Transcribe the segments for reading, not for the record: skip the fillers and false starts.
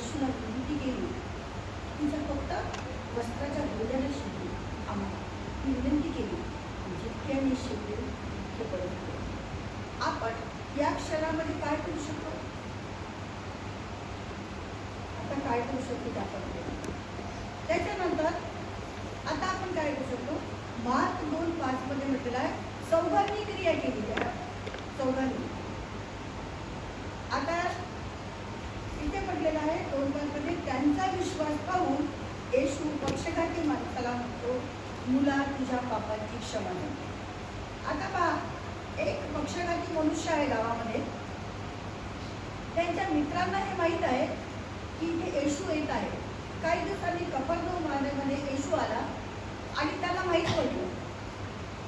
येशूला विनंती केली, तिच्या फक्त वस्त्राच्या गोद्याने शिवली. आम्हाला ती विनंती केली, जितक्याने शिवली ते परत केले. आपण या क्षणामध्ये काय करू शकतो? आता काय करू शकतो ते आपण करू. त्याच्यानंतर आता आपण काय करू शकतो? मार्क 2:5 मध्ये म्हटलेलं आहे, चौघांनी क्रिया केली आहे. चौघांनी. आता इथे म्हटलेलं आहे 2:5 मध्ये, त्यांचा विश्वास पाहून येशू पक्षघाती माणसाला म्हणतो, मुला तुझ्या पापांची क्षमा झाली. आता पहा, एक पक्षघाती मनुष्य आहे गावामध्ये. त्यांच्या मित्रांना हे माहीत आहे की इथे येशू येत आहे. काही दिवसांनी कफरनहूम मध्ये येशू आला आणि त्याला माहीत पडलं.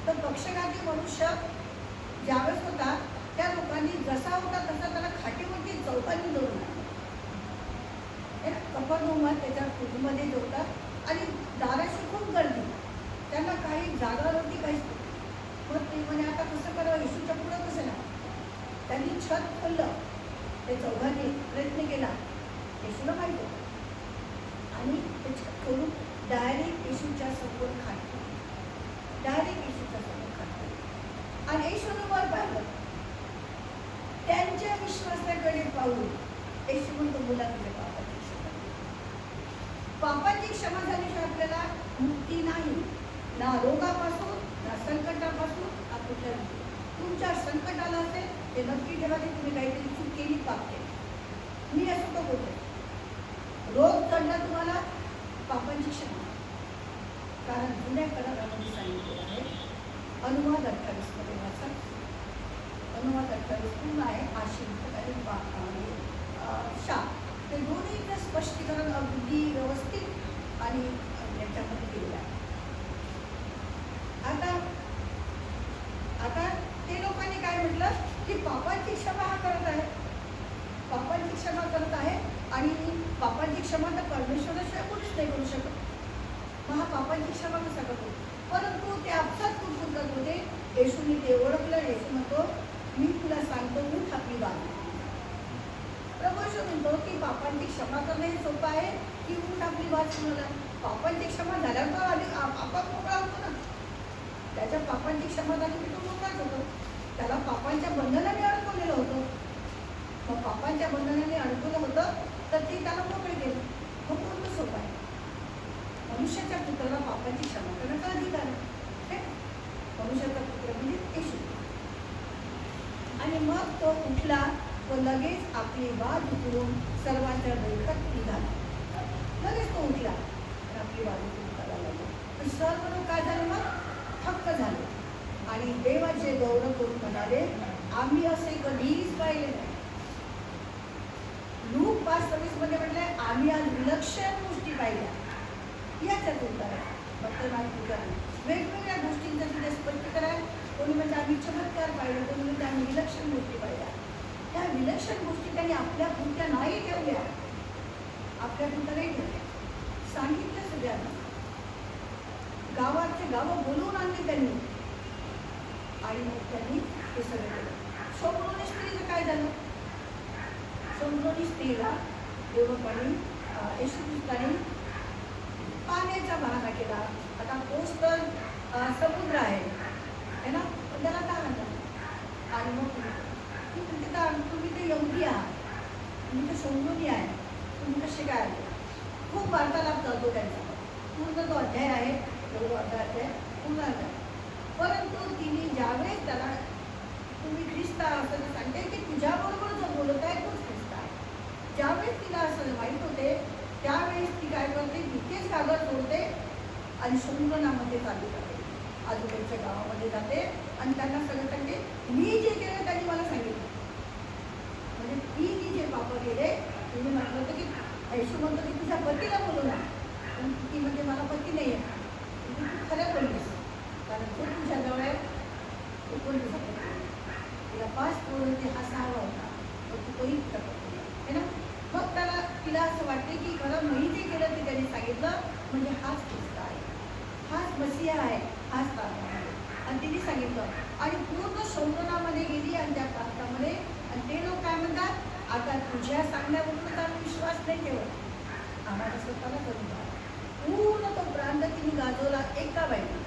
तर पक्षघाती मनुष्य ज्यावेळेस होता त्या लोकांनी जसा होता तसा त्याला खाटीवरती चौकांनी धरून कफरनहूमात त्याच्या कुटुंबामध्ये जेवतात आणि दाराशी खूप गर्दी. त्यांना काही जागा नव्हती, काहीच. मग ते म्हणे आता कसं करावं, येशूच्या पुढं कसं ना. त्यांनी छत खोललं. ते चौघांनी प्रयत्न केला, येशूला माहीत होतं. आणि ते छत खोलून डायरेक्ट येशूच्या समोर खाट ठेवली. डायरेक्ट येशूच्या समोर खाट ठेवली आणि येशूनं वर पाहिलं. त्यांच्या विश्वासाकडे पाहून येशू म्हणतो, मुला तुझ्या पापाची क्षमा झाली. पापाची क्षमा झाल्याशिवाय आपल्याला मुक्ती नाही, ना रोगापासून, ना संकटापासून, ना कुठल्या. तुमच्या संकट आलं असेल ते नक्की ठेवा की तुम्ही काहीतरी चूक केली, पाप केली. मी असं तो बोलतो, रोग चढला तुम्हाला, पापांची क्षमा. कारण जुन्या करारामध्ये सांगितलेलं आहे, अनुवाद 28 मध्ये वाचा. अनुवाद 28 पूर्ण आहे. आशीर्वाद आणि शाप, ते दोन्हीचं स्पष्टीकरण अगदी व्यवस्थित आणि याच्यामध्ये केलेलं आहे. आता ते लोकांनी काय म्हटलं की पापांची क्षमा हा करत आहे, पापांची क्षमा करत आहे आणि पापांची क्षमा तर परमेश्वराशिवाय कोणीच नाही करू शकत. मग हा पापांची क्षमा कसा करतो? परंतु ते आपसात कुठून करत होते. येशूने ते ओळखलं. येशू म्हणतो, मी तुला सांगतो, उठ आपली बाजू. प्रभू येशू म्हणतो की पापांची क्षमा करणं हे सोपं आहे की उठ आपली बात सुनायला. पापांची क्षमा झाल्यावर तो आधी आपाप मोकळा होतो ना. त्याच्या पापांची क्षमा झाली की तो मोकळाच होतो. त्याला पापांच्या बंधनाने अडकवलेलं होतं. मग पापांच्या बंधनाने अडकवलं होतं तर ते त्याला मोकळे केलं. मग कोणतं सोपं आहे? मनुष्याच्या पुत्राला पापांची क्षमा करण्याचा अधिकार आहे. मनुष्याचा पुत्र म्हणजे येशू. आणि मग तो उठला व लगेच आपली बाजू उचलून सर्वांच्या बैठक निघाला. लगेच तो उठला आणि आपली बाजू उचलायला लागला. पण सर्व लोक काय झाले? मग थक्क झाले आणि देवाचे गौरव करून म्हणाले, आम्ही असे कधीच पाहिले नाही. लूक 5:26 मध्ये म्हटलंय, आम्ही आज विलक्षण गोष्टी पाहिल्या. याच्यात उत्तर आहे. वेगवेगळ्या गोष्टींचं तिथे स्पष्टीकरण. कोणी म्हणजे आम्ही चमत्कार पाहिलं, कोणी म्हणजे आम्ही विलक्षण गोष्टी पाहिल्या. त्या विलक्षण गोष्टी त्यांनी आपल्या पुरत्या नाही ठेवल्या, आपल्या पुरत्या नाही ठेवल्या, सांगितलं सगळ्यांना. गावाचे गावं बोलवून आणले त्यांनी आणि मग त्यांनी हे सगळं केलं. सोमरोनी स्त्रीचं काय झालं? सोमरोनी स्त्रीला देवपाणी येशू ख्रिस्ताने पाण्याचा बहाणा केला. आता तोच तर समुद्र आहे ना, पण त्याला काय म्हणतात? आणि मग ती म्हणते, तुम्ही ते यहुदी आहात, तुम्ही ते सोमरोनी आहे, तुम्ही कसे काय आले? खूप वार्तालाप चालतो त्यांचा. पूर्ण तो अध्याय आहे, अध्याय पूर्ण अध्याय. परंतु तिने ज्यावेळेस त्याला तुम्ही ख्रिस्त असं सांगते की तुझ्याबरोबर जो बोलत आहे तोच ख्रिस्त आहे, ज्यावेळेस तिला असं माहीत होते त्यावेळेस ती काय करते? तिथेच कागद सोडते आणि समुद्रामध्ये चालली जाते. आजूबाजूच्या गावामध्ये जाते आणि त्यांना सगळं सांगते, मी जे केलं त्यांनी मला सांगितलं. म्हणजे मी जे पाप केले, तुम्ही म्हटलं होतं की येशू म्हणतो की तुझ्या पतीला बोलू ना, पण ती म्हणजे मला पती नाही आहे. तू खरं बोललीस, कारण तो तुझ्याजवळ आहे. तो कोण तिला 5 पोरं ते हा 6वा होता, तर तू तोही आहे ना. मग त्याला तिला असं वाटते की खरं मी जे केलं ते त्यांनी सांगितलं, म्हणजे हाच ख्रिस्त आहे, हाच मसीहा आहे, हाच तारखा आहे. आणि तिने सांगितलं आणि पूर्ण शोधनामध्ये गेली आणि त्या प्रांतामध्ये. आणि ते लोक काय म्हणतात? आता आता तुझ्या सांगण्यावरूनच आम्ही विश्वास नाही ठेवत, आम्हाला स्वतःला करून द्या. पूर्ण तो प्रांत तिने गाजवला एका बाईला,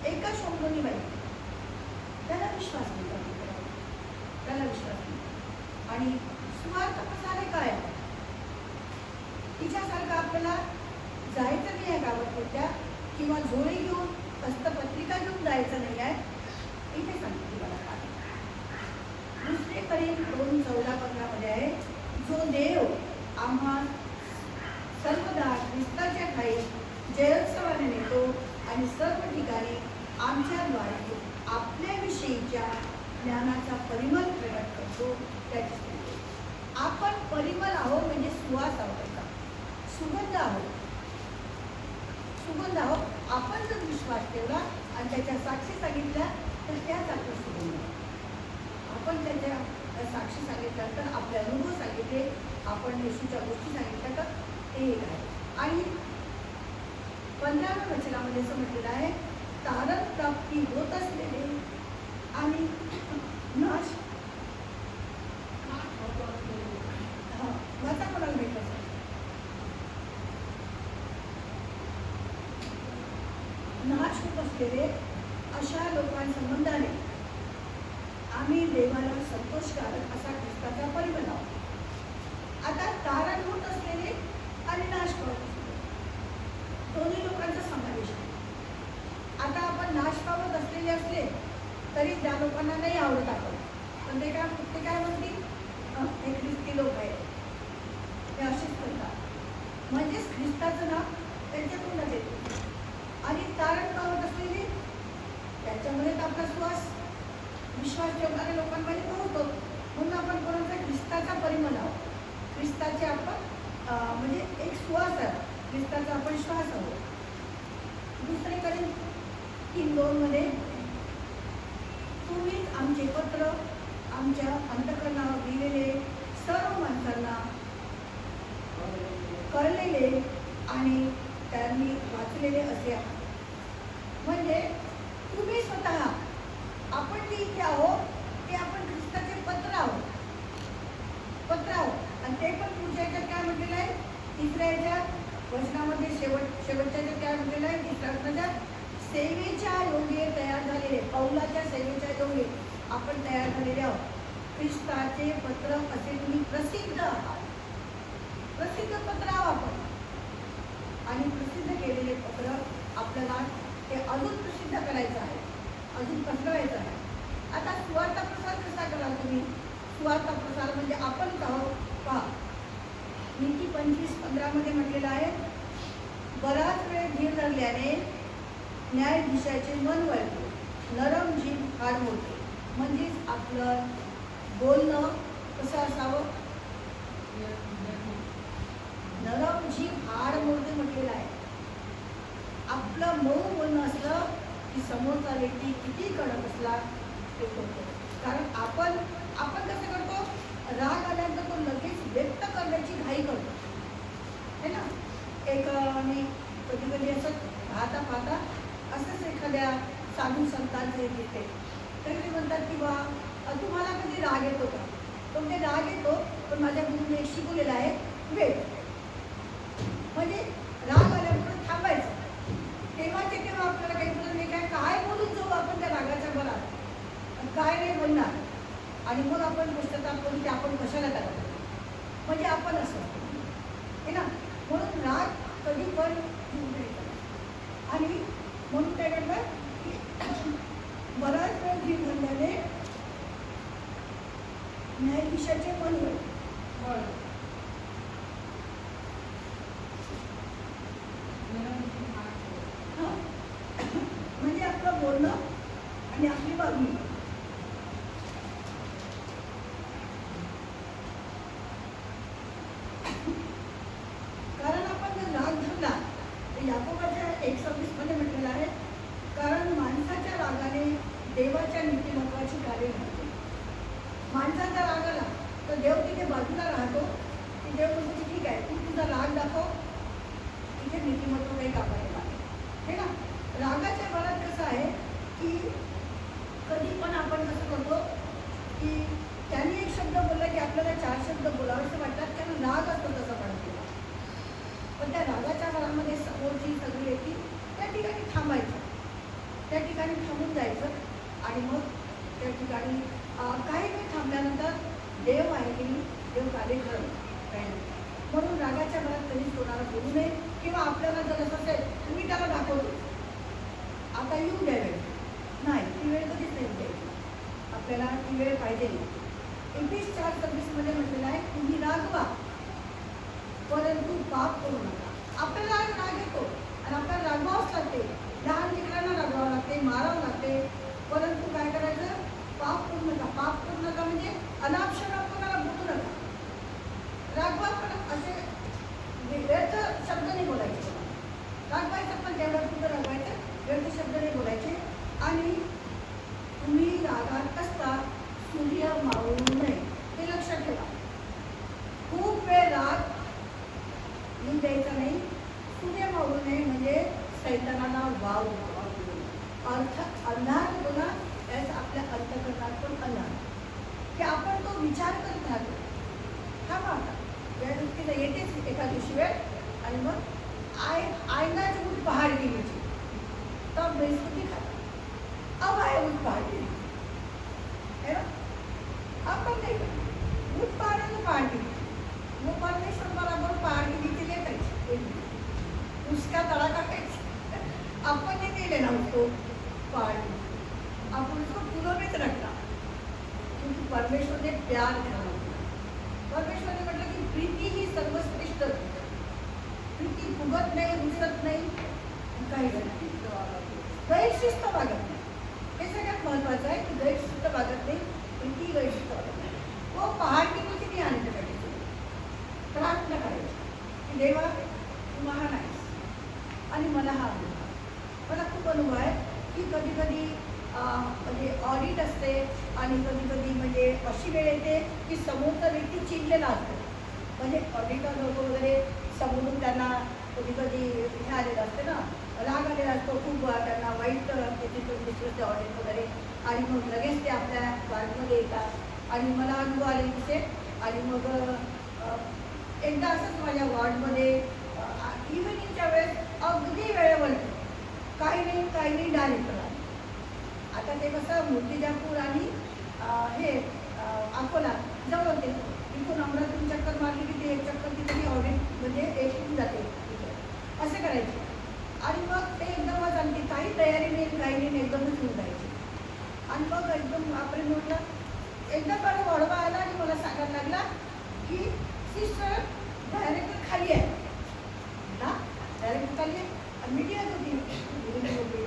एका शोभोनी बाई. त्याला विश्वास नाही, त्याला विश्वास नाही. आणि स्वार्थ प्रसार काय आहे? तिच्यासारखं आपल्याला जायचं नाही आहे गावात किंवा झोळी घेऊन हस्तपत्रिका घेऊन जायचं नाही आहे. इथे सांगते तुम्हाला काय. दुसरे करीन 2:14-15 आहे, जो देव आम्हा सर्वदा ख्रिस्ताच्या ठाई जयोत्सवाने नेतो आणि सर्व ठिकाणी आमच्याद्वारे आपल्याविषयीच्या ज्ञानाचा परिमळ प्रकट करतो, त्याची स्तुती. आपण परिमळ आहोत म्हणजे सुवास आहोत, सुगंध आहोत, सुगंध आहोत. आपण जर विश्वास ठेवला आणि त्याच्या साक्षी सांगितल्या तर त्याच आपलं सुगंध. आपण त्याच्या साक्षी सांगितल्या तर आपले अनुभव सांगितले, आपण येशूच्या गोष्टी सांगितल्या तर ते एक आहे. आणि 15व्या वचनामध्ये असं म्हटलेलं आहे, तारण प्राप्ती होत असलेले आणि नाश वाचा कोणाला भेटत नाश होत असलेले अशा लोकांसंबंधाने आम्ही देवाला संतोषकारक असा ख्रिस्ताचा परिमळ आहोत. आता तारण होत असलेले आणि नाश पावत असलेले दोन्ही लोकांचा समावेश आहे. आता आपण नाश पावत असलेले असले तरी त्या लोकांना नाही आवडत आपण, पण ते काय म्हणतील, हे ख्रिस्ती लोक आहेत, ते असेच करतात. म्हणजेच ख्रिस्ताचं नाव त्यांच्याकडूनच येते. आणि तारण पावत असलेले त्याच्यामध्ये आपला विश्वास ठेवणाऱ्या लोकांमध्ये पोहोचतो. म्हणून आपण कोणाचा ख्रिस्ताचा परिमळ आहोत, ख्रिस्ताचे आपण म्हणजे एक सुवास आहे, ख्रिस्ताचा आपण श्वास आहोत. दुसरीकडे 3:2 तुम्हीच आमचे पत्र आमच्या अंतःकरणावर लिहिलेले, सर्व माणसांना कळलेले आणि त्यांनी वाचलेले असे आहे. म्हणजे तुम्ही स्वतः, आपण जे इथे आहोत ते आपण ख्रिस्ताचे पत्र आहोत, आणि ते पण पुढच्या याच्यात काय म्हटलेलं आहे, 3ऱ्या वचनामध्ये शेवटच्या याच्यात काय म्हटलेलं आहे, 3ऱ्या वचनाच्या सेवेच्या योगे तयार झालेले, पौलाच्या सेवेच्या योगे आपण तयार झालेले आहोत. ख्रिस्ताचे पत्र असे तुम्ही प्रसिद्ध आहात, प्रसिद्ध पत्र आहोत आपण. आणि प्रसिद्ध केलेले पत्र आपल्याला ते अजून प्रसिद्ध करायचं आहे, अजून पसरवायचं आहे. आता सुवार्ता प्रसार कसा कराल तुम्ही? सुवार्ता प्रसार म्हणजे आपणच आहोत. पहा, नीती 25:15 म्हटलेलं आहे, बराच वेळ धीर धरल्याने न्यायाधीशाचे मन वळते, नरम जीभ हाड मोडते. म्हणजेच आपलं बोलणं कसं असावं, नरम जीभ हाड मोडते म्हटलेलं आहे. आपलं मऊ बोलणं असलं की समोरचा व्यक्ती किती कडक असला ते करतो. कारण आपण कसं करतो, राग आल्यानंतर तो लगेच व्यक्त करण्याची घाई करतो, है ना. एक मी कधी असं पाहता असंच एखाद्या साधू संतांचे घेते, तर ते म्हणतात की बा तुम्हाला कधी राग येतो का? तो म्हणजे राग येतो, पण माझ्या गुरुने एक शिकवलेलं आहे, वेट. म्हणजे राग आल्यानंतर थांबायचं, तेव्हा आपल्याला काही बोलत नाही, काय बोलून जाऊ आपण त्या रागाच्या भरात, काय नाही बोलणार, आणि मग आपण पश्चाताप करून की आपण कशाला करायचं, म्हणजे आपण असं आहे ना. म्हणून राग कधी पण घेऊ नये. आणि म्हणून काय करतात की बराच वेळ धीर धरल्याने न्यायाधीशाचे मन वळते. म्हणजे आपलं बोलणं आणि आपली वागणूक. कारण आपण जर राग धरला तर याकोबाच्या 1:26 म्हटलेलं आहे, कारण माणसाच्या रागाने देवाच्या नीतिमत्वाची कार्य घडते. माणसाचा राग आला तर देव तिथे बाजूला राहतो, की देव म्हणतो की ठीक आहे, तू तुझा राग दाखव, तिथे नीतिमत्व काही कामाला लागेल, हे ना. रागाच्या भरात कसं आहे की कधी पण आपण कसं करतो की त्यांनी एक शब्द बोलला की आपल्याला 4 शब्द बोलावे देव कार्य करत काही नाही. म्हणून रागाच्या मनात कधीच कोणाला बोलू नये, किंवा आपल्याला जर असं असेल मी त्याला दाखवतो आता येऊ द्या वेळ, नाही, ती वेळ कधीच नाही द्यायची. आपल्याला ती वेळ पाहिजे नाही. 21:4-26 म्हटलेलं आहे, तुम्ही रागवा परंतु पाप करू नका. आपल्याला राग येतो आणि आपल्याला रागवावंच लागते, लहान लेकरांना रागवावं लागते, मारावं लागते, परंतु काय करायचं, पाप करू नका. पाप करू नका म्हणजे अनापशनात कोणाला बोलू नका. रागवा पण असे व्यर्थ शब्द नाही बोलायचे. रागवायचं पण तेवढं कुठं रागवायचं, व्यर्थ शब्द नाही बोलायचे. आणि तुम्ही रागात असता सूर्य मावळू नये, हे लक्षात ठेवा. खूप वेळ राग येऊ द्यायचा नाही. सूर्य मावळू नये म्हणजे सैतानाला वाव अर्थ अंधार होतो ना, त्याच आपल्या अंतःकरणात पण अंधार, की आपण तो विचार करत राहतो. हा माता या दृष्टीला येतेच एका दिवशी वेळ, आणि मग आईना उठ पहाड गेलीची तब बृहस्पती खाता, अब आए उठ पहाड गेली है ना. आपण नाही करत उठ पहाड पहाड गेली, वो परमेश्वर बराबर पहाड गेली ले पाहिजे, उसका तड़ाका खायचा. आपण नाही दिले ना उसको पहाड़, आपण उसको फूलों में रखना, क्योंकि परमेश्वर ने प्यार दिया. परमेश्वर ने म्हटलं की प्रीती ही सर्वश्रेष्ठ. प्रीती फुगत नाही, रुसत नाही, काही नाही, गैरशिस्त वागत नाही. हे सगळ्यात महत्त्वाचं आहे की गैरशिस्त वागत नाही, प्रीती गैरशिस्त वागत नाही. वो पहाड़ की नीचे नहीं आने देगा. प्रार्थना करायची की देवा तू महान आहेस आणि मला हा अनुभव. मला खूप अनुभव आहे की कधी कधी म्हणजे ऑडिट असते आणि कधी कधी म्हणजे अशी वेळ येते की समोरचा व्यक्ती चिडलेला असतो. म्हणजे ऑडिटर लोक वगैरे समोरून त्यांना कधी कधी हे आलेलं असते ना, राग आलेला असतो खूप, त्यांना वाईट तिथून दिसते ऑडिट वगैरे, आणि मग लगेच ते आपल्या वार्डमध्ये येतात. आणि मला अनुभव आले तिथे. आणि मग एकदा असंच माझ्या वॉर्डमध्ये इव्हिनिंगच्या वेळेस अगदी वेळेवर काही नाही डायरेक्ट आले. आता ते कसं मूर्तिजापूर आणि हे अकोला जवळ होते, इथून अमरावतीतून चक्कर मारली की ते एक चक्कर तिथे ऑडिट म्हणजे एकूण जाते असे करायचे. आणि मग ते एकदमच आणखी काही तयारी नाही, काही नाही, एकदमच येऊन जायचे. आणि मग एकदम आपण म्हटलं एकदम मला वळवा आला आणि मला सांगायला लागला की सिस्टर डायरेक्टर खाली आहे ना, डायरेक्टर खाली आहे. आणि मीडियात होती.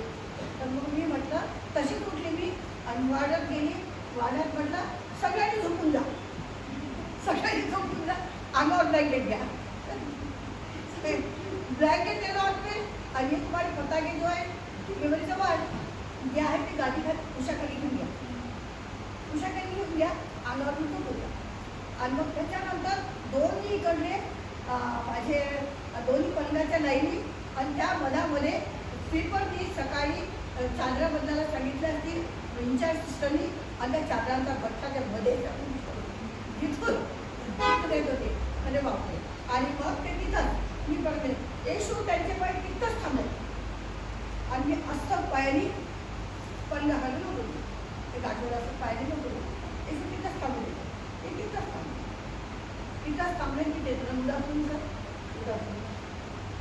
तर मग मी म्हटलं तशीच उठली मी आणि वाड्यात गेली. वाड्यात म्हटलं सगळ्यांनी झोपून जा, सगळ्यांनी झोपून जा, अंगावर ब्लँकेट घ्या. ब्लँकेट लेलो आते आणि तुम्हाला पता की जो आहे मेमरीचं वाढ जे आहे ते गादी खाली उशाखाली घेऊन घ्या, उशाखाली घेऊन घ्या, अंगावर झोपून जा. आणि मग त्याच्यानंतर दोन्ही इकडले माझे दोन्ही पलंगाच्या लाईनी आणि त्या मधामध्ये स्लीपरनी सकाळी चादरा बदलायला सांगितल्या असतील इंचार्ज सिस्टरनी, आणि त्या चादरांचा गठ्ठा त्या मध्ये तिथून येत होते. अरे बापरे. आणि मग ते तिथंच मी पडते, येशू त्यांचे पाय तिथंच थांबले आणि मी असं पायरी पल्ला खाली नको, ते गाठोडं असं पायरी नको, येशू तिथंच थांबले, ते तिथंच थांबले की ते तुला उदासून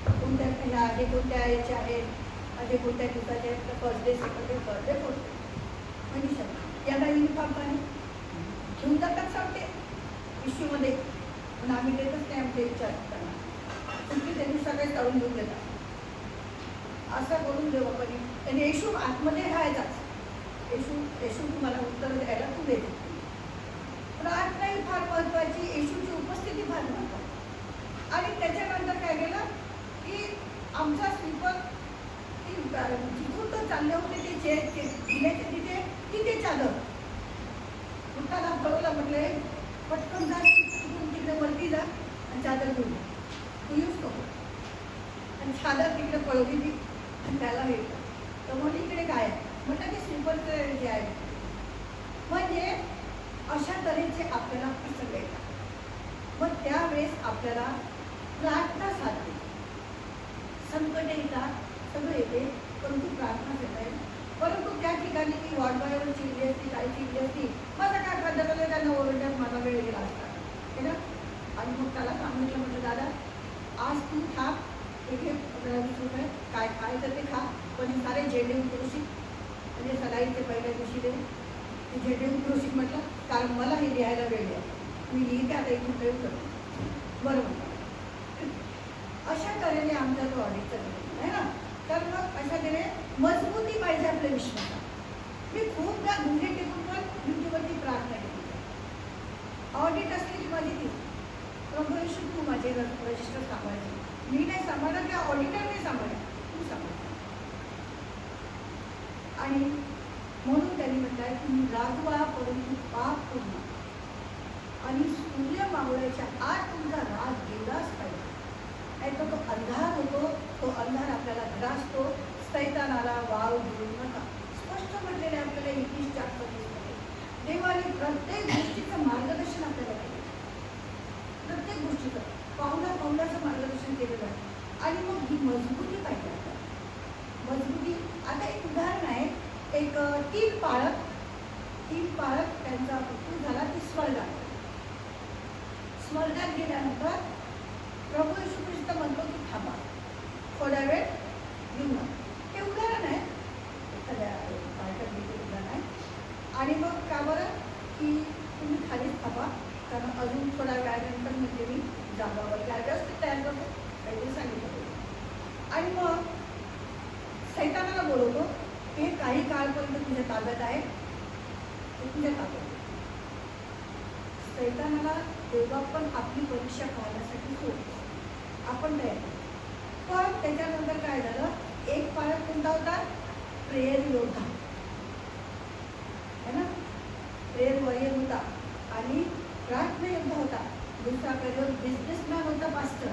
कोणत्या ह्या आहे, कोणत्या याचे आहेत, आणि कोणत्या दिवसाचे आहेत, first day, second day, third day, fourth day. म्हणजे याला युनिफॉर्म पाणी घेऊन जातात सांगते इश्यूमध्ये, पण आम्ही देतच नाही आमच्या इच्छा असताना, तुमची त्यांनी सगळे तळून घेऊन देतात. असं करून देऊ आपण. आणि येशू आतमध्ये राहायचाच, येशू तुम्हाला उत्तर द्यायला तू देते. प्रार्थना ही फार महत्त्वाची, येशूची उपस्थिती फार महत्त्वाची. आणि त्याच्यानंतर काय केलं की आमचा स्लीपर जिथून तो चालले होते ते जिल्ह्याचे तिथे चादर मुठाला पळवला. म्हटले पटकन जा, तिथून तिकडे वरती जा आणि चादर घेऊन तू यूज नको. आणि चादर तिकडे पळवली ती आणि त्याला हे तर मग इकडे काय म्हटलं ते स्लीपरचं जे आहे. म्हणजे अशा तऱ्हेचे आपल्याला प्रसंग येतात. मग त्यावेळेस आपल्याला प्रार्थना साधते. संकट येतात, सगळं येते, परंतु प्रार्थना करता येईल. परंतु त्या ठिकाणी मी वॉर्ड बॉयवर चिडली असती, काही चिडली असती, माझा काय फायदा झाला, त्यांना ओरडण्यात माझा वेळ गेला असता. है ना. आणि मग त्याला सांगितलं, म्हटलं दादा आज तू खा, हे घे 15-20 रुपये, काय खायचं ते खा, पण हे सारे झेंडे उतरवशील. म्हणजे सकाळीचे पहिल्या दिवशी ते झेंडे उतरवशील म्हटलं, कारण मला हे लिहायला वेळ आहे, मी लिहिते आता इथून काही करतो. बरोबर. अशा तऱ्हेने आमचा तो ऑडिटचा निर्णय आहे ना. तर मग अशा तऱ्हेने मजबूती पाहिजे आपल्या विश्वासात. मी खूपदा गुन्हे टिपून पण यूट्यूबवरती प्रार्थना केली. ऑडिट असली की माझी ती प्रभू येशू तू माझे रजिस्टर सांभाळायचे, मी नाही सांभाळणार, त्या ऑडिटरने सांभाळा, तू सांभाळ. आणि म्हणून त्यांनी म्हटलंय तुम्ही रागवा परंतु पाप करू नका. आणि सूर्य मावळ्याच्या आत तुमचा राग गेलाच पाहिजे. नाही तर तो अंधार होतो, तो अंधार आपल्याला ग्रासतो, सैतानाला वाव देऊ नका. स्पष्ट म्हटलेले आपल्याला 21:4 देवाने प्रत्येक गोष्टीचं मार्गदर्शन आपल्याला केलं, प्रत्येक गोष्टीचं पावलाचं मार्गदर्शन केलेलं आहे. आणि मग ही मजबूती पाहिजे आपल्याला. मजबूती, आता एक उदाहरण आहे, एक 3 पाळक त्यांचा मृत्यू झाला, ती स्वर्गात गेल्यानंतर प्रभू येशू ख्रिस्त म्हणतो की थांबा थोड्या वेळ घेऊन. हे उदाहरण आहे, एखाद्या पाळकात देखील उदाहरण आहे. आणि मग का बरं की तुम्ही खालीच थांबा, कारण अजून थोड्या वेळानंतर म्हणजे मी जागावर काय व्यवस्थित तयार करतो, काहीतरी सांगितलं. आणि मग सैतानाला बोलवतो, हे काही काळपर्यंत तुझ्या ताब्यात आहे, ते तुझ्या ताब्यात. सैतानाला देवा पण आपली परीक्षा पाहण्यासाठी सोडतो, आपण तयार. पण त्याच्यानंतर काय झालं, एक पाळक कोणता होता, प्रेयर योद्धा है ना, प्रेयर वॉरियर होता आणि प्रार्थना योद्धा होता. दुसरा करिअर बिझनेसमॅन होता, पास्टर.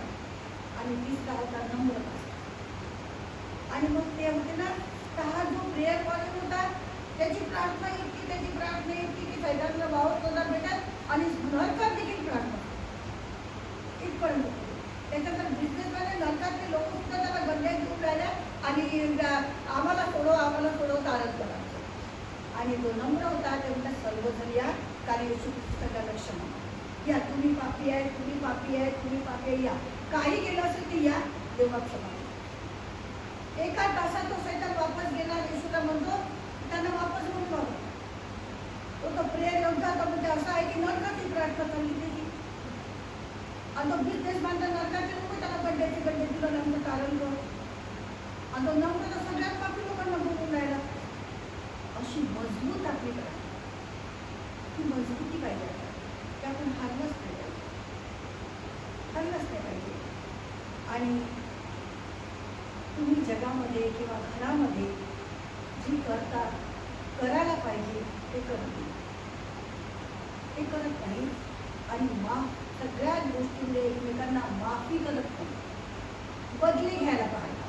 आणि तिसरा होता नम्र पास्टर. आणि मग ते होते ना, हा जो प्रेयर वॉरियर होता त्याची प्रार्थना इतकी की सैतानाला वावच नव्हता भेटत आणि नरकात देखील प्रार्थना इथपर्यंत. त्याच्यानंतर बिझनेसमॅन नरकातले लोक सुद्धा त्याला गंड्यात घेऊन राहिल्या आणि आम्हाला सोडव तारक करा. आणि तो नम्र होता, ते म्हणतात सर्वजण या, कारण येशू ख्रिस्ताला क्षमा, या तुम्ही पापी आहे, या काही केलं असेल ते या, देवा क्षमा. एका तासात तो सैतान वापस गेला, येशूला म्हणतो त्यांना वापस बोलवा. तो प्रेयर योद्धा होता, म्हणजे असं आहे की नरकाची प्रार्थना चालली त्याची. आणि तो बिझनेसमॅन नरकाचे लोक त्याला गड्डे तुला नंतर कारण कर. आणि तो नम्र सगळ्यात पापी लोकांना बोलून राहिला. अशी मजबूत आपली करा, ही मजबूती पाहिजे, की आपण हारलंच नाही पाहिजे. आणि तुम्ही जगामध्ये किंवा घरामध्ये जी करायला पाहिजे ते करत नाही. आणि सगळ्याच गोष्टींमध्ये एकमेकांना माफी करत नाही. बदली घ्यायला पाहिजे.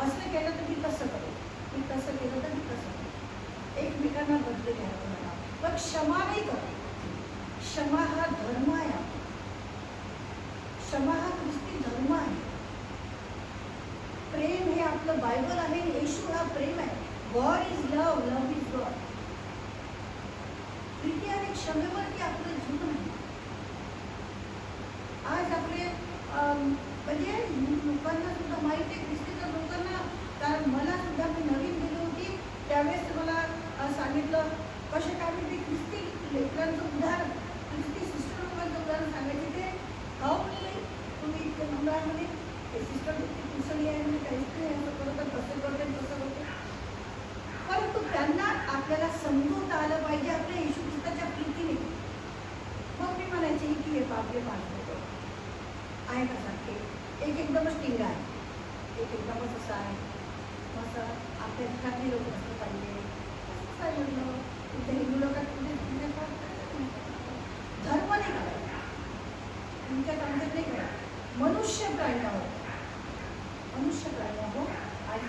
असं केलं तर मी तसं करेल, मी तसं केलं तर मी तसं करेल. एकमेकांना बदली घ्यायला पाहिजे. पण क्षमा नाही करत. क्षमा हा धर्म आहे. क्षमा हा ख्रिस्ती धर्म आहे. प्रेम हे आपलं बायबल आहे. येशू हा प्रेम आहे. God is love, love is God. Preeti आणि क्षमेवरती आपलं जीवन आहे. आज आपले म्हणजे लोकांना सुद्धा माहिती आहे, ख्रिस्तीच्या लोकांना, कारण मला सुद्धा मी नवीन गेली होती त्यावेळेस मला सांगितलं कसे काय मी ख्रिस्ती लेकरांचं उदाहरण, ख्रिस्ती सिस्टर लोकांचं उदाहरण सांगायचे. ते नाही तुम्ही इतकं नंबरामध्ये ते सिस्टर कुसळी आहे म्हणजे काहीच नाही, असं करतात, कसं करते तसं करते. परंतु त्यांना आपल्याला समजून आलं पाहिजे आपल्या येशू ख्रिस्ताच्या प्रीतीने. मग मी म्हणायचे की हे बापरे लोक आहे का सारखे, एक एकदमच टिंगा आहे, एक एकदमच असं आहे, असं आपल्या घरातली लोक असलं पाहिजे. असं काय म्हणलं, तुमच्या हिंदू लोकात धर्म नाही करायचा, तुमच्यात आमच्यात नाही करायचं. मनुष्य प्राण्यावर आणि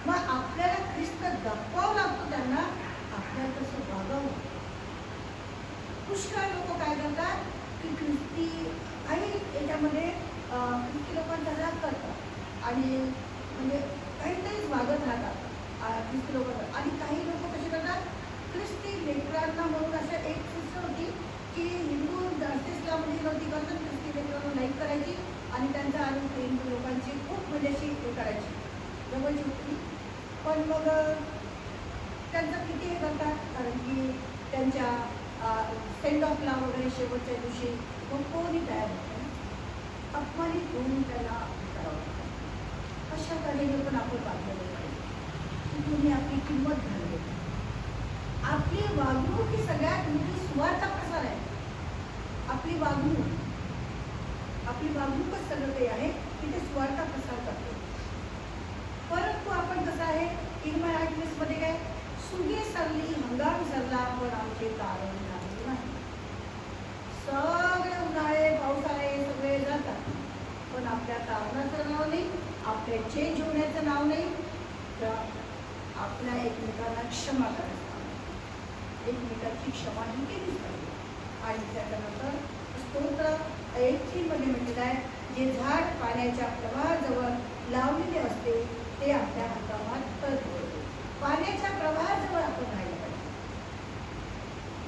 मग आपल्याला ख्रिस्त दाखवावं लागतो त्यांना, आपल्याला तसं वागावं. पुष्कळ लोक काय करतात की ख्रिस्ती काही याच्यामध्ये ख्रिस्ती लोकांचा राग करतात आणि म्हणजे काहीतरीच वागत राहतात ख्रिस्ती लोक. आणि काही लोक कसे करतात, ख्रिस्ती लेकरांना म्हणून असं एक सिस्टर होती की आणि त्यांचा आणि हिंदू लोकांची खूप म्हणजे अशी हे करायची, जवळची होती. पण मग त्यांचं किती हे करतात, कारण की त्यांच्या सेंड ऑफला वगैरे शेवटच्या दिवशी मग कोणी तयार होतं, अपमानित होऊन त्याला करावं लागतं. अशा तऱ्हेने पण आपण वागलेलं पाहिजे की तुम्ही आपली किंमत घालली. आपली वागणूक ही सगळ्यात मोठी सुवार्ता प्रसार आहे. आपली वागणूकच सगळं ते आहे की ते सुवार्ता प्रसार करते. परंतु आपण कसं आहे, इरमाया 28 मध्ये काय, सुगे सरली हंगाम सरला पण आमचे कारण झाले नाही. सगळे उन्हाळे पावसाळे सगळे जातात, पण आपल्या कारणाचं नाव नाही, आपल्या चेंज होण्याचं नाव नाही, तर आपल्या एकमेकांना क्षमा करायचं नाव नाही. एकमेकांची क्षमा ही केलीच पाहिजे. आणि त्याच्यानंतर स्तोत्र 1:3 मध्ये म्हटलेलं आहे, जे झाड पाण्याच्या प्रवाहाजवळ लावलेले असते ते आपल्या हंगामात फळ देते. पाण्याच्या प्रवाहाजवळ आपण राहिलं पाहिजे,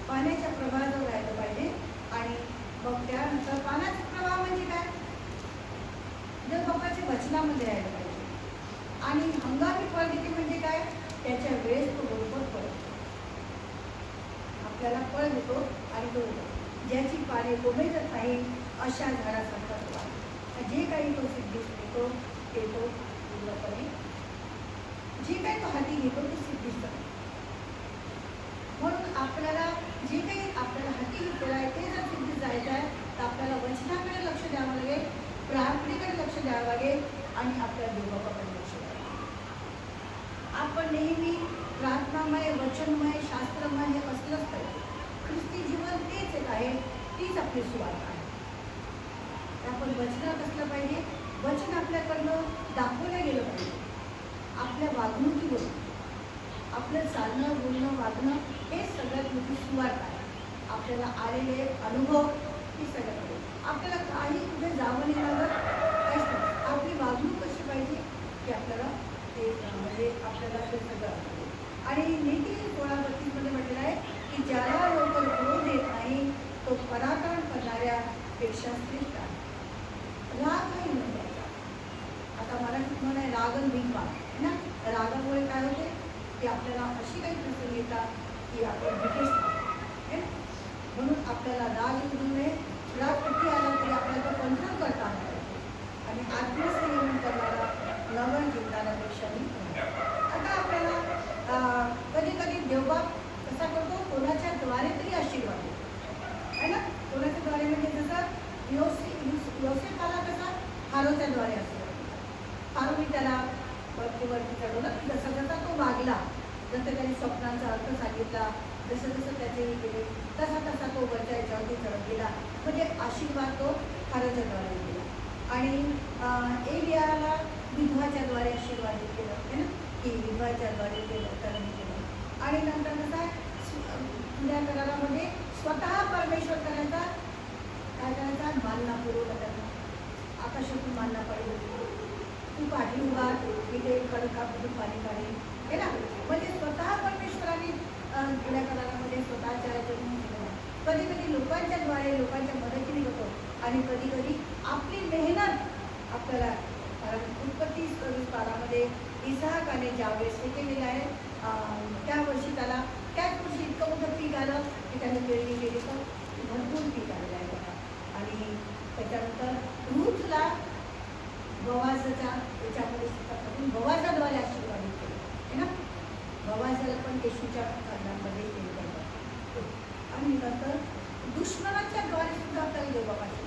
पाण्याच्या प्रवाहाजवळ राहिलं पाहिजे. आणि मग त्यानंतर पाण्याचा प्रवाह म्हणजे काय, जर बापाच्या वचनामध्ये राहिलं पाहिजे. आणि हंगामी फळ देते म्हणजे काय, त्याच्या वेळेस तो बरोबर फळ देतो, आपल्याला फळ देतो. आणि तो ज्याची पाने कोमेजत नाही अशा झाडासारखा तो आहे. जे काही तो सिद्धीस देतो ते तो पूर्णपणे, जे काही तो हाती घेतो ते सिद्धीस करतो. म्हणून आपल्याला जे काही आपल्याला हाती घेतलेलं आहे ते जर सिद्धीस जायचं आहे तर आपल्याला वचनाकडे लक्ष द्यावं लागेल, प्रार्थनेकडे लक्ष द्यावं लागेल आणि आपल्या देवबापाकडे लक्ष द्यावं लागेल. आपण नेहमी प्रार्थनामय, वचनमय, शास्त्रमय हे असलंच पाहिजे. ख्रिस्ती जीवन तेच एक आहे, तीच आपली सुवार्ता आहे. आपण वचनात असलं पाहिजे, वचन आपल्याकडनं दाखवलं गेलं पाहिजे. आपल्या वागणुकीवरून आपलं चालणं बोलणं वागणं हे सगळ्यात मोठी सुवार्ता आहे. आपल्याला आलेले अनुभव हे सगळ्यात पाहिजे. आपल्याला काही कुठे जावं नाही लागत, काहीच नाही. आपली वागणूक कशी पाहिजे की आपल्याला ते म्हणजे आपल्याला ते सगळं असतं. आणि नीती 16:32 मध्ये म्हटलेलं आहे की ज्याला लवकर क्रोध येत नाही तो पराक्रम करणाऱ्यापेक्षा श्रेष्ठ आहे. राग नाही द्यायचा. आता मराठीत म्हण आहे रागन भिंगवा है ना. रागामुळे काय होते की आपल्याला अशी काही प्रसंग येतात की आपण भीतीच आहे. म्हणून आपल्याला राग येऊ नये. राग किती आला तरी आपल्याला तो कंट्रोल करता आला पाहिजे. आणि आत्मसंयमन करणारा नवं जिंकणाऱ्यापेक्षाही. आता आपल्याला कधी कधी देवबाप कसा करतो, कोणाच्या द्वारे तरी आशीर्वाद देतो है ना. कोणाच्या द्वारे म्हणजे जसं योसेफाला कसा फारोच्या द्वारे आशीर्वाद दिला. फारोने त्याला वरती चढवलं. जसा जसा तो वागला, जसं त्याने स्वप्नांचा अर्थ सांगितला, जसं जसं त्याचे हे केले तसा तसा तो वरच्या याच्यावरती चढत गेला. म्हणजे आशीर्वाद तो फारोच्या द्वारे दिला. आणि एलियाला विधवाच्या द्वारे आशीर्वाद केलं है ना, की विधवाच्या द्वारे केलं. आणि नंतर कसं जुन्या करारामध्ये स्वतः परमेश्वर करायचा, काय करायचा, मानना पुरवला त्यांना. आकाशातून मानना पडेल, तू काठी उभार, इथे खडकामधून पाणी काढेल है ना. म्हणजे स्वतः परमेश्वराने जुन्या करारामध्ये स्वतःच्या कधी कधी लोकांच्या द्वारे लोकांच्या मदतीने होतो. आणि कधी कधी आपली मेहनत आपल्याला, कारण उत्पत्ती 22:12 इसाहकाने ज्यावेळेस हे केलेलं आहे, त्या वर्षी त्याला त्याच वर्षी इतकं मोठं पीक आलं की त्याने पेरणी केली तर भरपूर पीक आलेलं आहे बघा. आणि त्याच्यानंतर रूथला बवाजाच्या याच्यामध्ये सुद्धा बवाजाद्वारे आशीर्वादित केलं आहे ना. बवाजाला पण येशूच्या कारणामध्ये केलं. आणि नंतर दुश्मनाच्या द्वारे सुद्धा आपल्याला देवबापाशी